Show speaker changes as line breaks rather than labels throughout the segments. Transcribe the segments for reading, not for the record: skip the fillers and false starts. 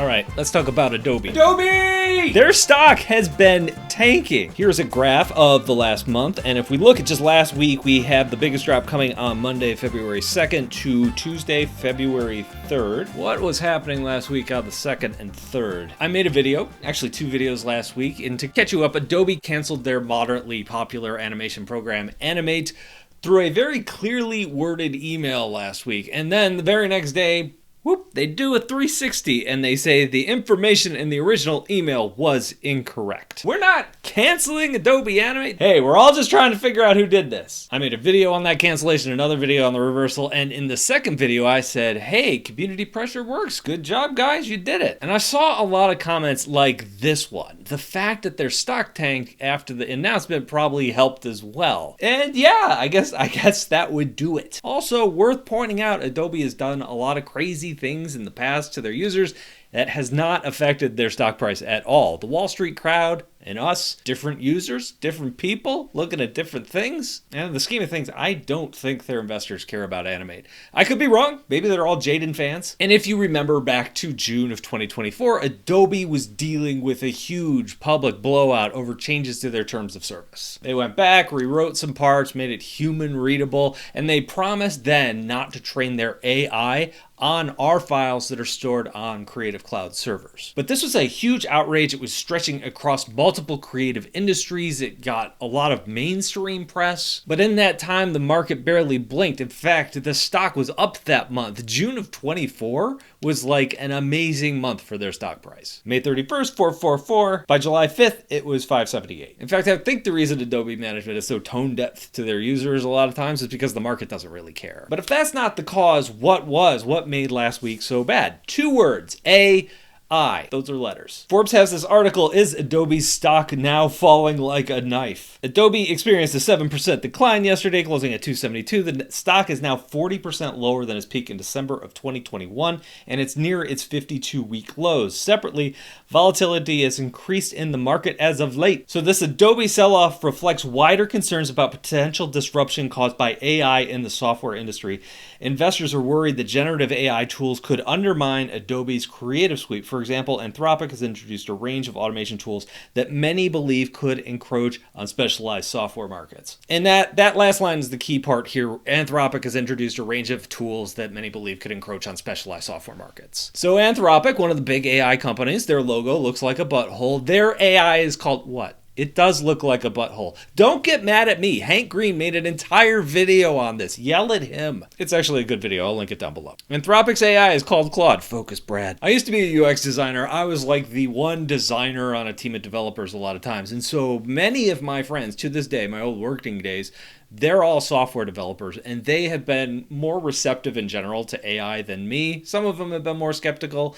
All right, let's talk about Adobe. Adobe! Their stock has been tanking. Here's a graph of the last month, and if we look at just last week, we have the biggest drop coming on Monday, February 2nd to Tuesday, February 3rd. What was happening last week on the 2nd and 3rd? I made a video, actually 2 videos last week, and to catch you up, Adobe canceled their moderately popular animation program, Animate, through a very clearly worded email last week, and then the very next day, whoop, they do a 360 and they say the information in the original email was incorrect. We're not canceling Adobe Animate. Hey, we're all just trying to figure out who did this. I made a video on that cancellation, another video on the reversal, and in the second video I said, hey, community pressure works. Good job, guys, you did it. And I saw a lot of comments like this one. The fact that their stock tanked after the announcement probably helped as well. And yeah, I guess that would do it. Also, worth pointing out, Adobe has done a lot of crazy things in the past to their users that has not affected their stock price at all. The Wall Street crowd and us, different users, different people looking at different things. And in the scheme of things, I don't think their investors care about Animate. I could be wrong. Maybe they're all Jaden fans. And if you remember back to June of 2024, Adobe was dealing with a huge public blowout over changes to their terms of service. They went back, rewrote some parts, made it human readable, and they promised then not to train their AI on our files that are stored on Creative Cloud servers. But this was a huge outrage. It was stretching across multiple creative industries. It got a lot of mainstream press. But in that time, the market barely blinked. In fact, the stock was up that month. June of 24 was like an amazing month for their stock price. May 31st, 444. By July 5th, it was 578. In fact, I think the reason Adobe management is so tone deaf to their users a lot of times is because the market doesn't really care. But if that's not the cause, what was? What made last week so bad? 2 words, AI. Those are letters. Forbes has this article, is Adobe's stock now falling like a knife? Adobe experienced a 7% decline yesterday, closing at 272. The stock is now 40% lower than its peak in December of 2021, and it's near its 52-week lows. Separately, volatility has increased in the market as of late. So this Adobe sell-off reflects wider concerns about potential disruption caused by AI in the software industry. Investors are worried that generative AI tools could undermine Adobe's Creative Suite. For example, Anthropic has introduced a range of automation tools that many believe could encroach on specialized software markets. And that last line is the key part here. Anthropic has introduced a range of tools that many believe could encroach on specialized software markets. So Anthropic, one of the big AI companies, their logo looks like a butthole. Their AI is called what? It does look like a butthole. Don't get mad at me. Hank Green made an entire video on this. Yell at him. It's actually a good video. I'll link it down below. Anthropic's AI is called Claude. Focus, Brad. I used to be a UX designer. I was like the one designer on a team of developers a lot of times. And so many of my friends to this day, my old working days, they're all software developers, and they have been more receptive in general to AI than me. Some of them have been more skeptical.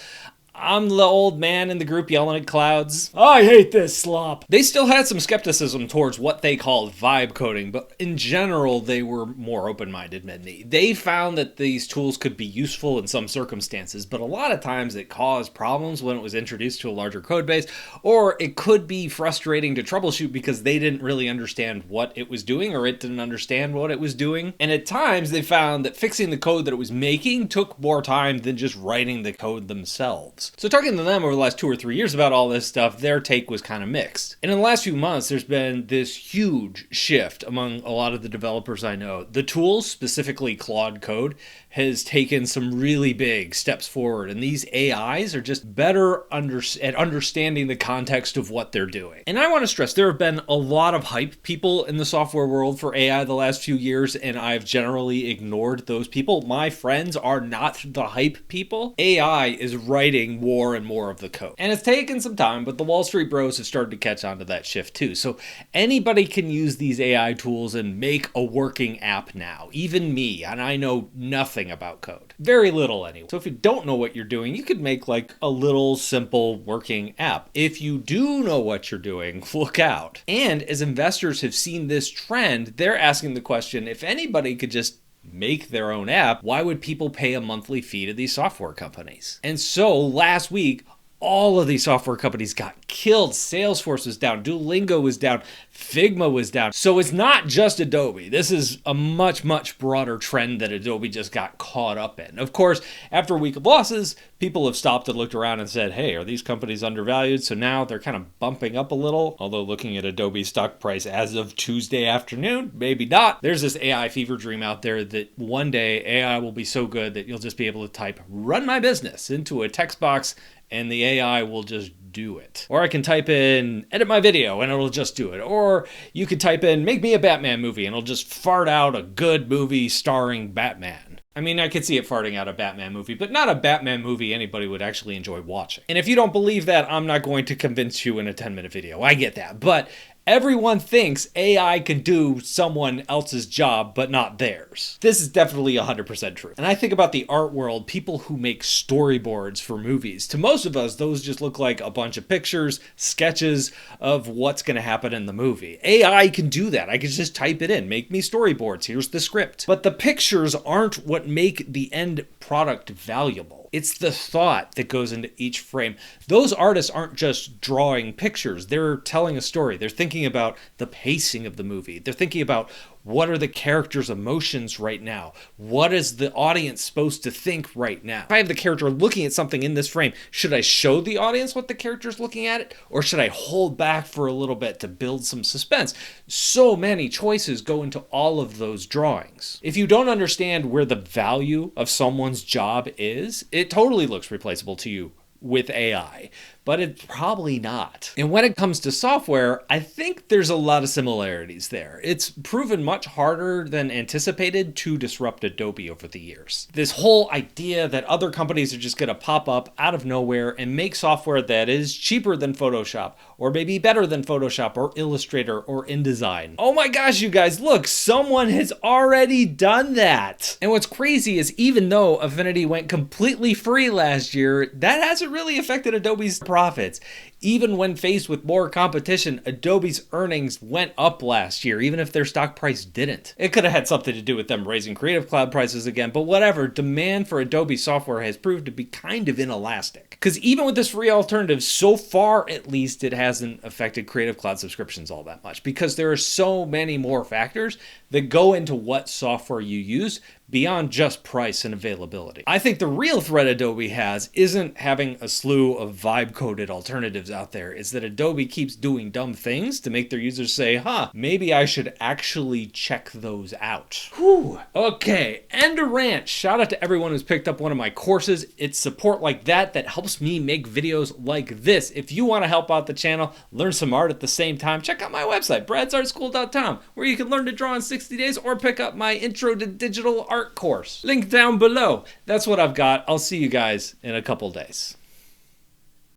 I'm the old man in the group yelling at clouds. I hate this slop. They still had some skepticism towards what they called vibe coding, but in general, they were more open-minded than me. They found that these tools could be useful in some circumstances, but a lot of times it caused problems when it was introduced to a larger code base, or it could be frustrating to troubleshoot because they didn't really understand what it was doing, or it didn't understand what it was doing. And at times, they found that fixing the code that it was making took more time than just writing the code themselves. So talking to them over the last 2 or 3 years about all this stuff, their take was kind of mixed. And in the last few months, there's been this huge shift among a lot of the developers I know. The tools, specifically Claude Code, has taken some really big steps forward. And these AIs are just better at understanding the context of what they're doing. And I want to stress, there have been a lot of hype people in the software world for AI the last few years, and I've generally ignored those people. My friends are not the hype people. AI is writing more and more of the code. And it's taken some time, but the Wall Street bros have started to catch on to that shift too. So anybody can use these AI tools and make a working app now, even me, and I know nothing about code. Very little anyway. So if you don't know what you're doing, you could make like a little simple working app. If you do know what you're doing, look out. And as investors have seen this trend, they're asking the question, if anybody could just make their own app, why would people pay a monthly fee to these software companies? And so last week, all of these software companies got killed. Salesforce was down, Duolingo was down, Figma was down. So it's not just Adobe. This is a much, much broader trend that Adobe just got caught up in. Of course, after a week of losses, people have stopped and looked around and said, hey, are these companies undervalued? So now they're kind of bumping up a little. Although looking at Adobe's stock price as of Tuesday afternoon, maybe not. There's this AI fever dream out there that one day AI will be so good that you'll just be able to type "run my business" into a text box and the AI will just do it. Or I can type in "edit my video" and it'll just do it. Or you could type in "make me a Batman movie" and it'll just fart out a good movie starring Batman. I mean, I could see it farting out a Batman movie, but not a Batman movie anybody would actually enjoy watching. And if you don't believe that, I'm not going to convince you in a 10-minute video. I get that. But everyone thinks AI can do someone else's job, but not theirs. This is definitely 100% true. And I think about the art world, people who make storyboards for movies. To most of us, those just look like a bunch of pictures, sketches of what's going to happen in the movie. AI can do that. I can just type it in, make me storyboards, here's the script. But the pictures aren't what make the end product valuable. It's the thought that goes into each frame. Those artists aren't just drawing pictures. They're telling a story. They're thinking about the pacing of the movie. They're thinking about what are the characters' emotions right now? What is the audience supposed to think right now? If I have the character looking at something in this frame, should I show the audience what the character's looking at, or should I hold back for a little bit to build some suspense? So many choices go into all of those drawings. If you don't understand where the value of someone's job is, it totally looks replaceable to you with AI, but it's probably not. And when it comes to software, I think there's a lot of similarities there. It's proven much harder than anticipated to disrupt Adobe over the years. This whole idea that other companies are just gonna pop up out of nowhere and make software that is cheaper than Photoshop, or maybe better than Photoshop or Illustrator or InDesign. Oh my gosh, you guys, look, someone has already done that. And what's crazy is even though Affinity went completely free last year, that hasn't really affected Adobe's profits. Even when faced with more competition, Adobe's earnings went up last year, even if their stock price didn't. It could have had something to do with them raising Creative Cloud prices again, but whatever, demand for Adobe software has proved to be kind of inelastic. Because even with this free alternative, so far at least, it hasn't affected Creative Cloud subscriptions all that much, because there are so many more factors that go into what software you use beyond just price and availability. I think the real threat Adobe has isn't having a slew of vibe-coded alternatives out there. It's that Adobe keeps doing dumb things to make their users say, huh, maybe I should actually check those out. Whew. Okay, end of rant. Shout out to everyone who's picked up one of my courses. It's support like that that helps me make videos like this. If you want to help out the channel, learn some art at the same time, check out my website, bradsartschool.com, where you can learn to draw in 60 days or pick up my Intro to Digital Art course. Link down below. That's what I've got. I'll see you guys in a couple days.